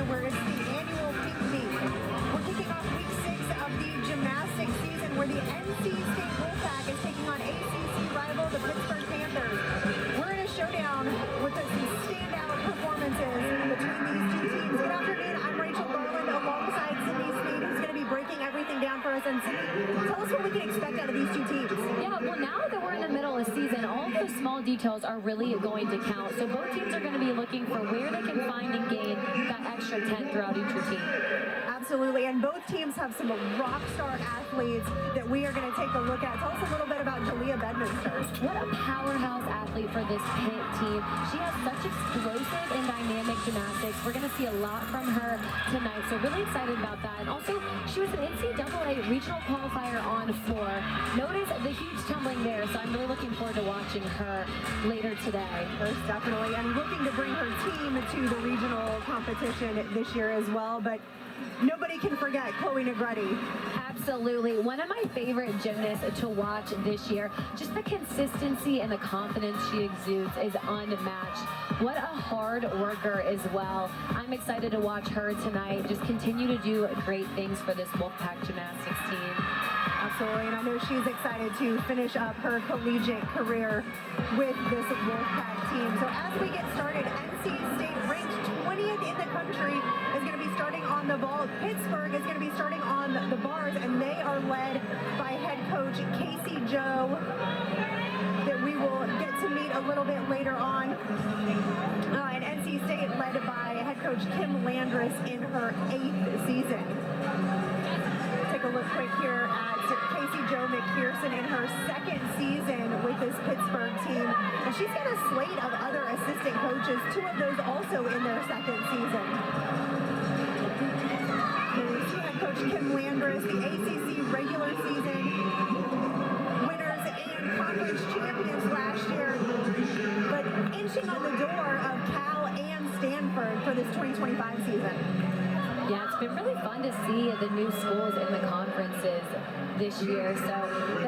where it's the annual pink meet. We're kicking off week 6 of the gymnastics season, where the NC State Wolfpack is taking on ACC rival, the Pittsburgh Panthers. We're in a showdown with some standout performances between these two teams. Good afternoon, I'm Rachel Garland alongside Sydney Sneed, who's going to be breaking everything down for us. And Sydney, tell us what we can expect out of these two teams. Yeah, well, now that we're in the middle of the season, all of those small details are really going to count. So both teams are going to be looking for where they can find and gain that extra 10 throughout each routine. Absolutely, and both teams have some rock star athletes that we are going to take a look at. Tell us a little bit about Jalea Bedminster. What a powerhouse athlete for this Pitt team. She has such explosive and dynamic gymnastics. We're going to see a lot from her tonight, so really excited about that. And also, she was an NCAA regional qualifier on floor. Notice the huge tumbling there, so I'm really looking forward to watching her later today. Most definitely, and looking to bring her team to the regional competition this year as well. But nobody can forget Chloe Negretti. Absolutely. One of my favorite gymnasts to watch this year. Just the consistency and the confidence she exudes is unmatched. What a hard worker as well. I'm excited to watch her tonight just continue to do great things for this Wolfpack gymnastics team. Absolutely, and I know she's excited to finish up her collegiate career with this Wolfpack team. So as we get started, NC State ranked 20th in the country is going to be starting on the ball. Pittsburgh is going to be starting on the bars, and they are led by head coach Casey Joe, that we will get to meet a little bit later on. And NC State led by head coach Kim Landris in her 8th season. Take a look quick here at Casey Jo McPherson in her 2nd season with this Pittsburgh team. And she's got a slate of other assistant coaches, 2 of those also in their 2nd season. Head coach Kim Landris, the ACC regular season winners and conference champions last year, but inching on the door of Cal and Stanford for this 2025 season. Yeah, it's been really fun to see the new schools in the conferences this year. So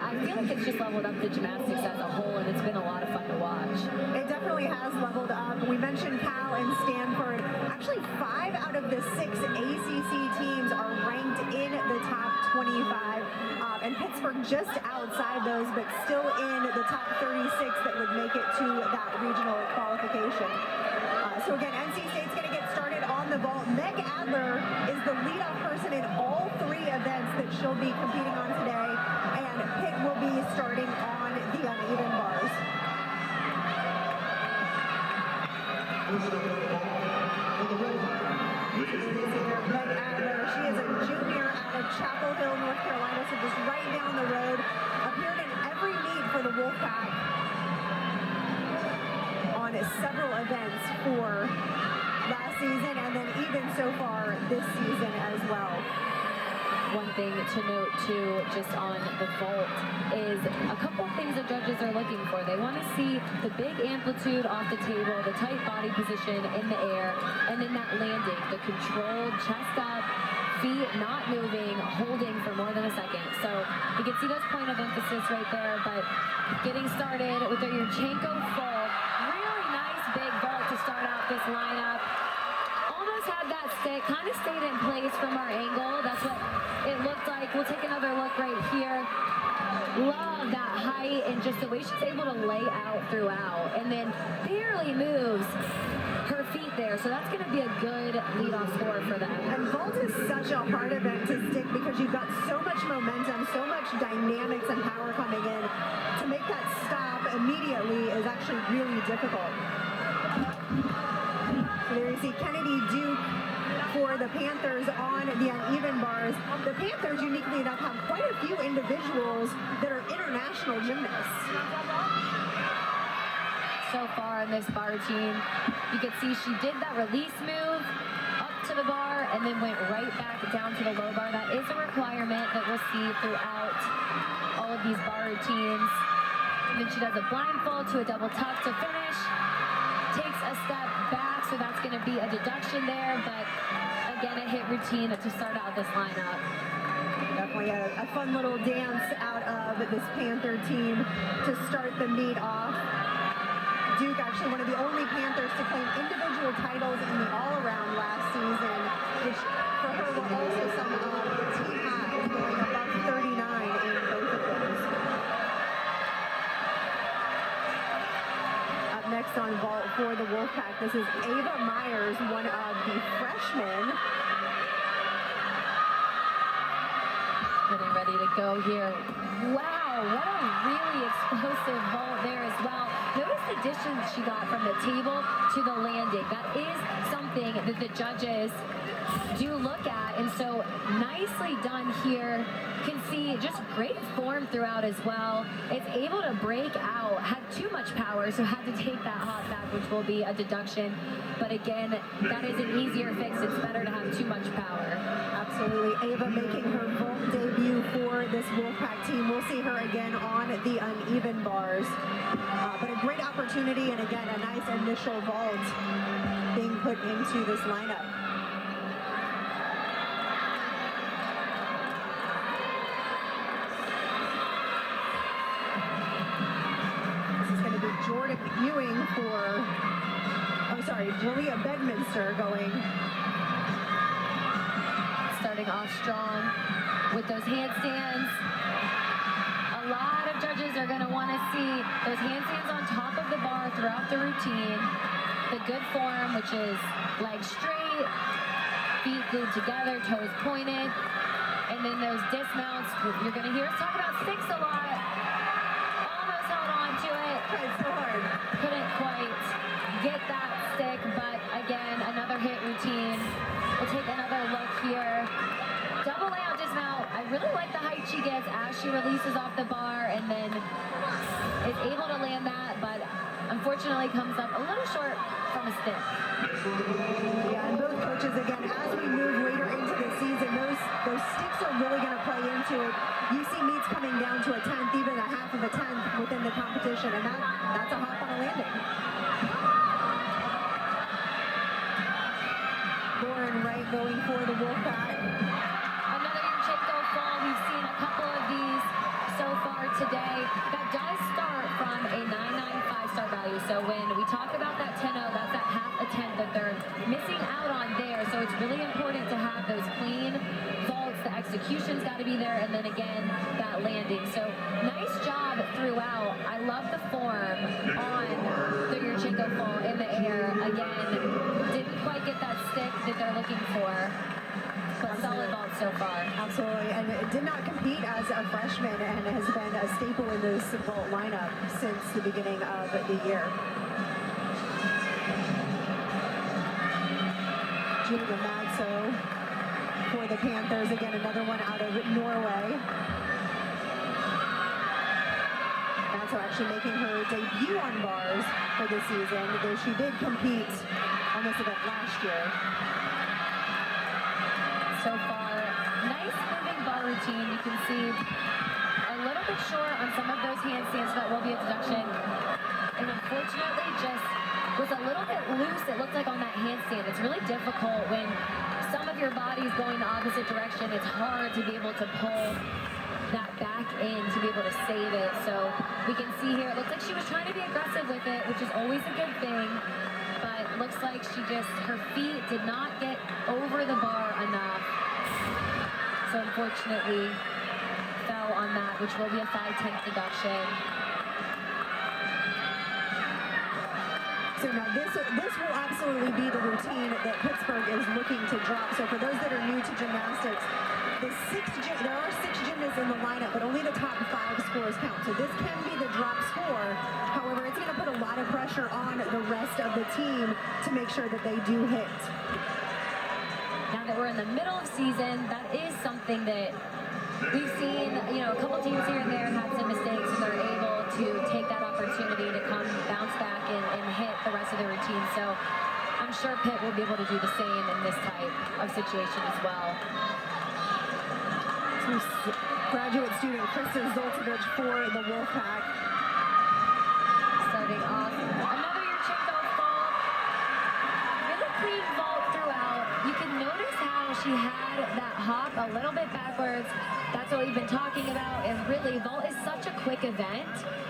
I feel like it's just leveled up the gymnastics as a whole, and it's been a lot of fun to watch. It definitely has leveled up. We mentioned Cal and Stanford. Actually, 5 out of the 6 ACC teams are ranked in the top 25. And Pittsburgh just outside those, but still in the top 36 that would make it to that regional qualification. So again, NC State's going to get started on the ball. Meg Adler is the leadoff person in all 3 events that she'll be competing on today, and Pitt will be starting on the uneven bars. Meg Adler, she is a junior out of Chapel Hill, North Carolina, so just right down the road. Appeared in every meet for the Wolfpack on several events for last season, and then even so far this season as well. One thing to note too, just on the vault, is a couple of things the judges are looking for. They want to see the big amplitude off the table, the tight body position in the air, and then that landing, the controlled chest up, feet not moving, holding for more than a second. So you can see those point of emphasis right there, but getting started with the Yurchenko full. Really nice big vault to start out this lineup. Almost had that stick, kind of stayed in place from our angle. That's what it looked like. We'll take another look right here. Love that height and just the way she's able to lay out throughout, and then barely moves her feet there, so that's going to be a good leadoff score for them. And vault is such a hard event to stick because you've got so much momentum, so much dynamics and power coming in. To make that stop immediately is actually really difficult. So there you see Kennedy Duke for the Panthers on the uneven bars. The Panthers, uniquely enough, have quite a few individuals that are international gymnasts. So far on this bar team, you can see she did that release move up to the bar and then went right back down to the low bar. That is a requirement that we'll see throughout all of these bar routines. And then she does a blindfold to a double tuck to finish. Takes a step back, so that's going to be a deduction there, but again, a hit routine to start out this lineup. Definitely a fun little dance out of this Panther team to start the meet off. Duke, actually one of the only Panthers to claim individual titles in the all-around last season, which for her will also sum up team highs, going above 39 in both of those. Up next on vault for the Wolfpack, this is Ava Myers, one of the freshmen. Getting ready to go here. Wow, what a really explosive vault there as well. Notice the distance she got from the table to the landing. That is something that the judges do look at, and so nicely done here. You can see just great form throughout as well. It's able to break out, had too much power, so had to take that hop back, which will be a deduction. But again, that is an easier fix. It's better to have too much power. Absolutely. Ava making her vault debut for this Wolfpack team. We'll see her again on the uneven bars. But a great opportunity, and again, a nice initial vault being put into this lineup. This is going to be Jordan Ewing for, Julia Bedminster going. Starting off strong with those handstands. A lot of judges are going to want to see those handstands on top of the bar throughout the routine. The good form, which is legs straight, feet glued together, toes pointed. And then those dismounts, you're going to hear us talk about sticks a lot. Almost held on to it. Tried so hard. Couldn't quite get that stick, but again, another hit routine. We'll take another look here. Double layout dismount. I really like the height she gets as she releases off the bar and then is able to land that, but unfortunately comes up a little short from a stick. Yeah, and both coaches, again, as we move later into the season, those sticks are really going to play into it. You see meets coming down to a tenth, even a half of a tenth within the competition, and that's a hop on a landing. Lauren Wright going for the Wolfpack. Another Yurchenko fall. We've seen a couple of these so far today. That does start from a 995 start value. So when we talk about that 10-0, that's that half a tenth that they're missing out on there. So it's really important to have those clean vaults. The execution's got to be there, and then again, that landing. So nice job throughout. I love the form on the Yurchenko fall in the air. Again, didn't quite get that stick that they're looking for, but solid vault so far. Absolutely, and it did not compete as a freshman and has been a staple in this vault lineup since the beginning of the year. Julia Madso for the Panthers, again another one out of Norway. Madso actually making her debut on bars for the season, though she did compete on this event last year. So far, nice moving bar routine. You can see a little bit short on some of those handstands, so that will be a deduction. And unfortunately, just was a little bit loose, it looked like, on that handstand. It's really difficult when some of your body's going the opposite direction. It's hard to be able to pull that back in to be able to save it. So we can see here, it looks like she was trying to be aggressive with it, which is always a good thing. But looks like her feet did not get over the bar enough. So unfortunately, fell on that, which will be a 5/10 deduction. So now this will absolutely be the routine that Pittsburgh is looking to drop. So for those that are new to gymnastics, there are 6 gymnasts in the lineup, but only the top 5 scores count. So this can be the drop score. However, it's going to put a lot of pressure on the rest of the team to make sure that they do hit. Now that we're in the middle of season, that is something that we've seen, a couple teams here and there have some mistakes, and they're able to take that opportunity to come bounce back and hit the rest of the routine. So I'm sure Pitt will be able to do the same in this type of situation as well. Graduate student Krista Zoltovich for the Wolfpack. Starting off, another Yurchenko fall. Really clean vault throughout. You can notice how she had that hop a little bit backwards. That's what we've been talking about. And really, vault is such a quick event,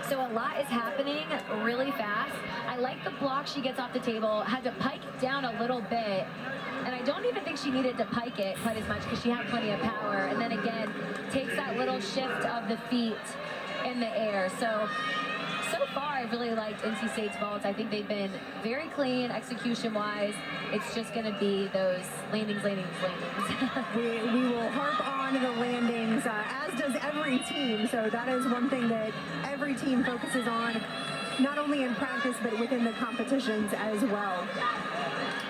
so a lot is happening really fast. I like the block she gets off the table. Had to pike down a little bit. And I don't even think she needed to pike it quite as much because she had plenty of power. And then again, takes that little shift of the feet in the air. So far, I've really liked NC State's vaults. I think they've been very clean execution-wise. It's just going to be those landings. We will harp on the landings, as does every team. So that is one thing that every team focuses on, not only in practice, but within the competitions as well.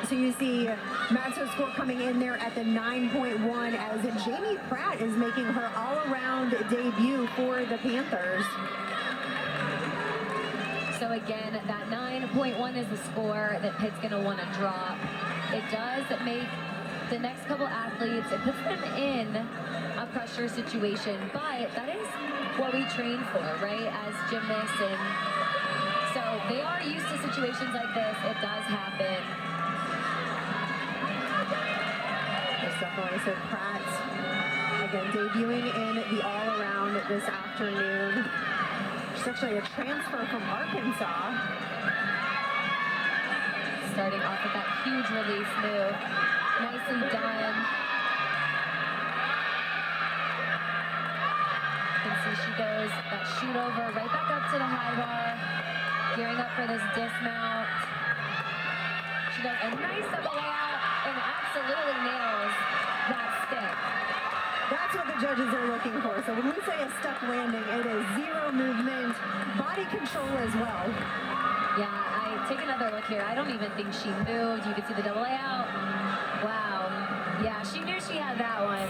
So you see Matzo's score coming in there at the 9.1 as Jamie Pratt is making her all-around debut for the Panthers. So again, that 9.1 is the score that Pitt's going to want to drop. It does make the next couple athletes, it puts them in a pressure situation, but that is what we train for, right, as gymnasts. And so they are used to situations like this. It does happen. There's definitely so Pratt, again, debuting in the all-around this afternoon. She's actually a transfer from Arkansas. Starting off with that huge release move. Nicely done. You can see she goes that shoot over right back up to the high bar. Gearing up for this dismount. She does a nice double layout and absolutely nails that stick. That's what the judges are looking for. So when we say a stuck landing, it is zero movement, body control as well. Yeah, I take another look here. I don't even think she moved. You can see the double layout. Wow. Yeah, she knew she had that one.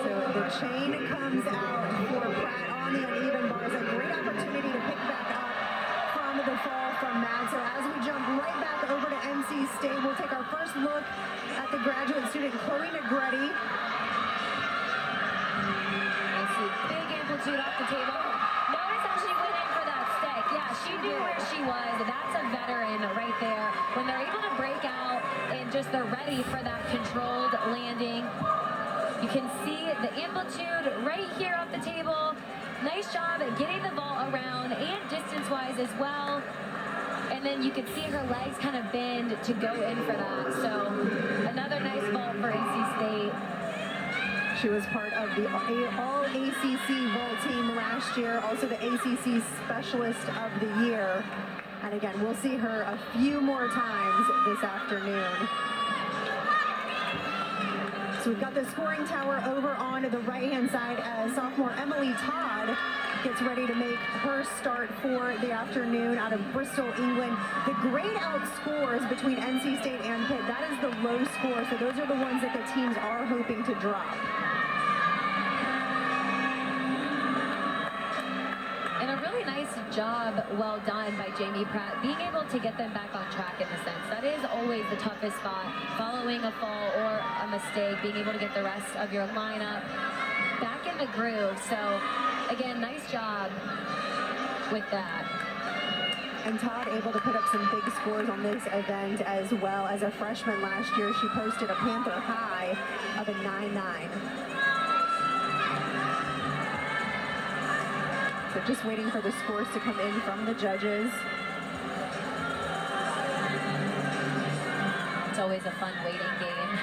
So the chain comes out for Pratt on the uneven bars. A great opportunity to pick back up from the fall from Matt. So as we jump right back over to NC State, we'll take our first look at the graduate student, Chloe Negretti. I see big amplitude off the table. Notice how she went in for that stick. Yeah, she knew where she was. That's a veteran right there. When they're able to break out and just they're ready for that controlled landing. You can see the amplitude right here off the table. Nice job at getting the vault around and distance-wise as well. And then you can see her legs kind of bend to go in for that. So another nice vault for NC State. She was part of the All-ACC vault team last year, also the ACC Specialist of the Year. And again, we'll see her a few more times this afternoon. So we've got the scoring tower over on the right-hand side as sophomore Emily Todd gets ready to make her start for the afternoon out of Bristol, England. The grade out scores between NC State and Pitt, that is the low score, so those are the ones that the teams are hoping to drop. And a really nice job, well done by Jamie Pratt, being able to get them back on track in a sense. That is always the toughest spot, following a fall or a mistake, being able to get the rest of your lineup back in the groove. So again, nice job with that. And Todd able to put up some big scores on this event as well. As a freshman last year, she posted a Panther high of a 9.9. So just waiting for the scores to come in from the judges. It's always a fun waiting game.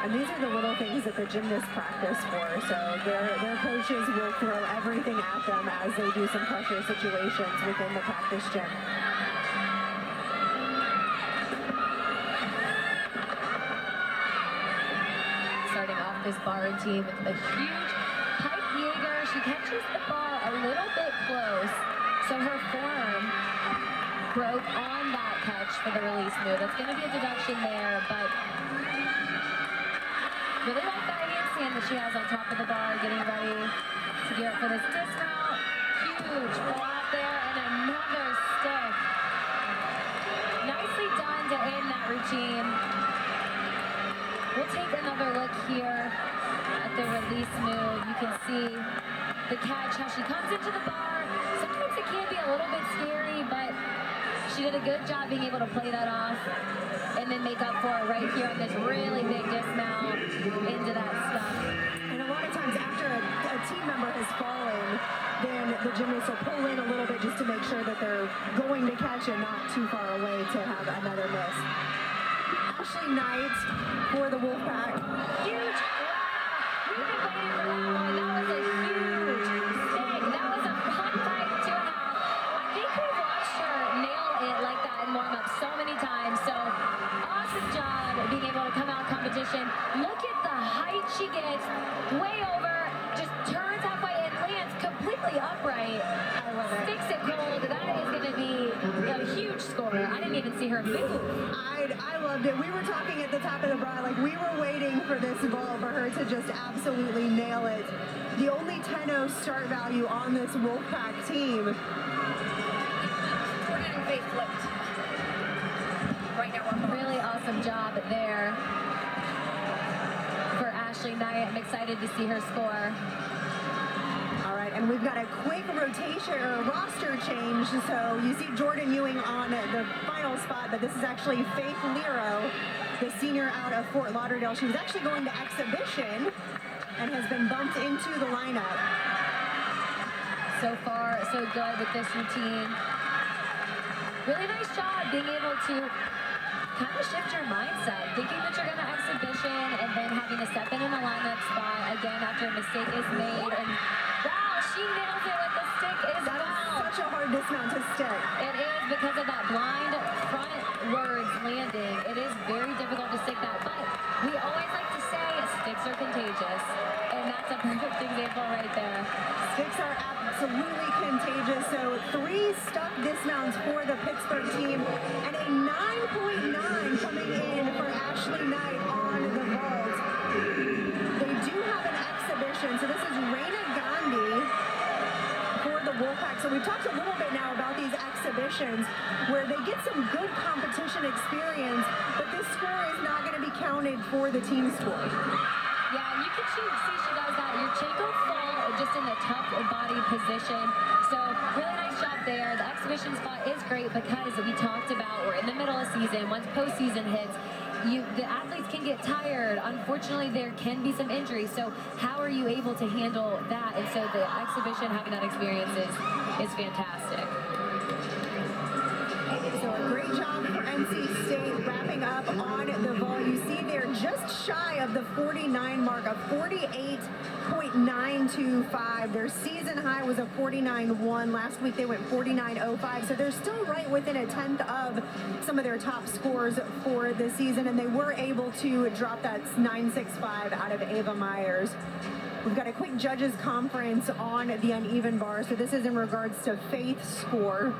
And these are the little things that the gymnasts practice for. So their coaches will throw everything at them as they do some pressure situations within the practice gym. Starting off this bar routine with a huge pike Jaeger. She catches the bar a little bit close, so her form broke on that catch for the release move. That's going to be a deduction there, but really like that handstand that she has on top of the bar, getting ready to gear up for this dismount. Huge flop there and another stick. Nicely done to end that routine. We'll take another look here at the release move. You can see the catch, how she comes into the bar. So sometimes it can be a little bit scary, but she did a good job being able to play that off and then make up for it right here on this really big dismount into that stuff. And a lot of times after a team member has fallen, then the gymnasts will pull in a little bit just to make sure that they're going to catch it not too far away to have another miss. Ashley Knight for the Wolfpack. Huge! Wow! We've been waiting for that one. That was a huge stick. That was a punt fight 2.5. I think we've watched her nail it like that in warm-up so many times. So awesome job being able to come out competition. Look at the height she gets. Way over. Just turns halfway and lands completely upright. I love it. Sticks it cold. That is going to be a huge score. I didn't even see her move. I loved it. We were talking at the top of the bra, like we were waiting for this ball for her to just absolutely nail it. The only 10-0 start value on this Wolfpack team. Jordan and Faith flipped. Right now we're Really awesome job there for Ashley Knight. I'm excited to see her score. All right, and we've got a quick rotation or roster change. So you see Jordan Ewing on the final spot, but this is actually Faith Lero, the senior out of Fort Lauderdale. She was actually going to exhibition and has been bumped into the lineup. So far, so good with this routine. Really nice job being able to kind of shift your mindset, thinking that you're going to exhibition and then having to step in a lineup spot again after a mistake is made. And wow, she nails it with the stick as That well. is such a hard dismount to stick. It is because of that blind frontwards landing. It is very difficult to stick that, but we always like to say sticks are contagious, and that's a perfect example right there. Sticks are absolutely contagious. So 3 stuck dismounts for the Pittsburgh team and a 9.9 coming in for Ashley Knight on the vault. They do have an exhibition. So this is Reina Gandhi for the Wolfpack. So we've talked a little bit now about these exhibitions where they get some good competition experience, but this score is not going to be counted for the team score. Yeah, and you can see she does that. Your Chico full, just in the tough body position. So really nice job there. The exhibition spot is great because we talked about we're in the middle of season. Once postseason hits, the athletes can get tired. Unfortunately, there can be some injuries. So how are you able to handle that? And so the exhibition, having that experience is fantastic. So a great job for NC State wrapping up on the vault. You see they're just shy of the 49 mark, of 48.925. Their season high was a 49.1. Last week they went 49.05. So they're still right within a tenth of some of their top scores for the season. And they were able to drop that 9.65 out of Ava Myers. We've got a quick judges conference on the uneven bar. So this is in regards to Faith's score.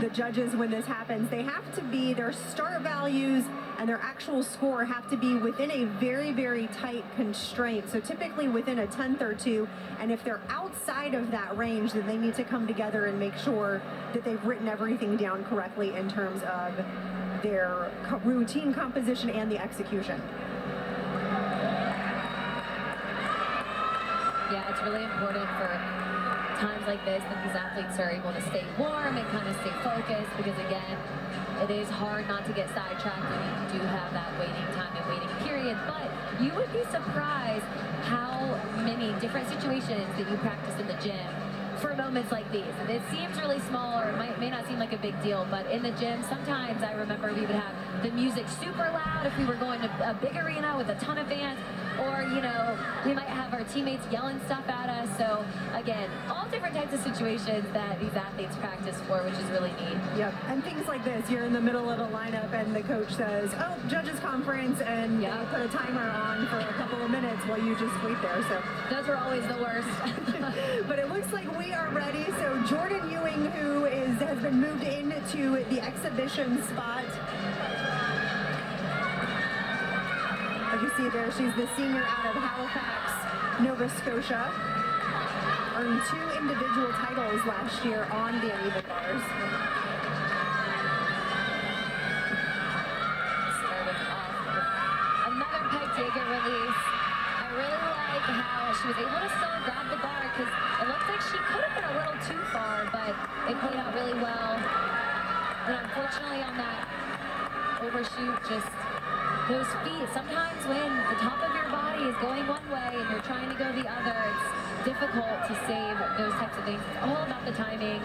The judges, when this happens, they have to be, their start values and their actual score have to be within a very, very tight constraint. So typically within a tenth or two. And if they're outside of that range, then they need to come together and make sure that they've written everything down correctly in terms of their routine composition and the execution. Yeah, it's really important for times like this that these athletes are able to stay warm and kind of stay focused, because again, it is hard not to get sidetracked when you do have that waiting time and waiting period. But you would be surprised how many different situations that you practice in the gym for moments like these. It seems really small, or it may not seem like a big deal, but in the gym, sometimes I remember we would have the music super loud if we were going to a big arena with a ton of fans, or, you know, we might have our teammates yelling stuff at us. So again, all different types of situations that these athletes practice for, which is really neat. Yep, and things like this, you're in the middle of a lineup and the coach says, oh, judges conference, and Yeah. they put a timer on for a couple of minutes while you just wait there. So Those were always the worst. but it looks like we are ready. So Jordan Ewing, who has been moved into the exhibition spot. As you see there, she's the senior out of Halifax, Nova Scotia. Earned 2 individual titles last year on the uneven bars. Starting off with another peg take release. I really like how she was able to still grab the bar because it looked like she could have been a little too far, but it played out really well. And unfortunately on that overshoot, just those feet, sometimes when the top of your body is going one way and you're trying to go the other, it's difficult to save those types of things. It's all about the timing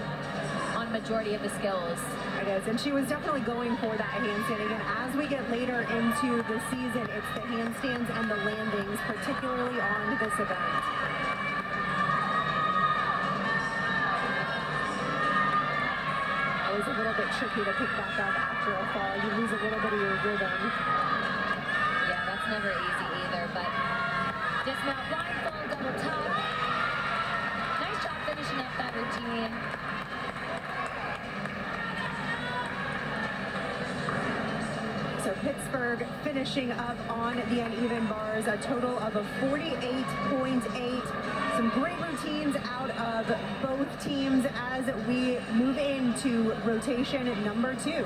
on majority of the skills. It is, and she was definitely going for that handstand. Again, as we get later into the season, it's the handstands and the landings, particularly on this event. Always a little bit tricky to pick back up after a fall. You lose a little bit of your rhythm. Yeah, that's never easy either, but dismount, blindfold, double tuck. Nice job finishing up that routine. So Pittsburgh finishing up on the uneven bars, a total of a 48.8. Some great routines out of both teams as we move into rotation number 2.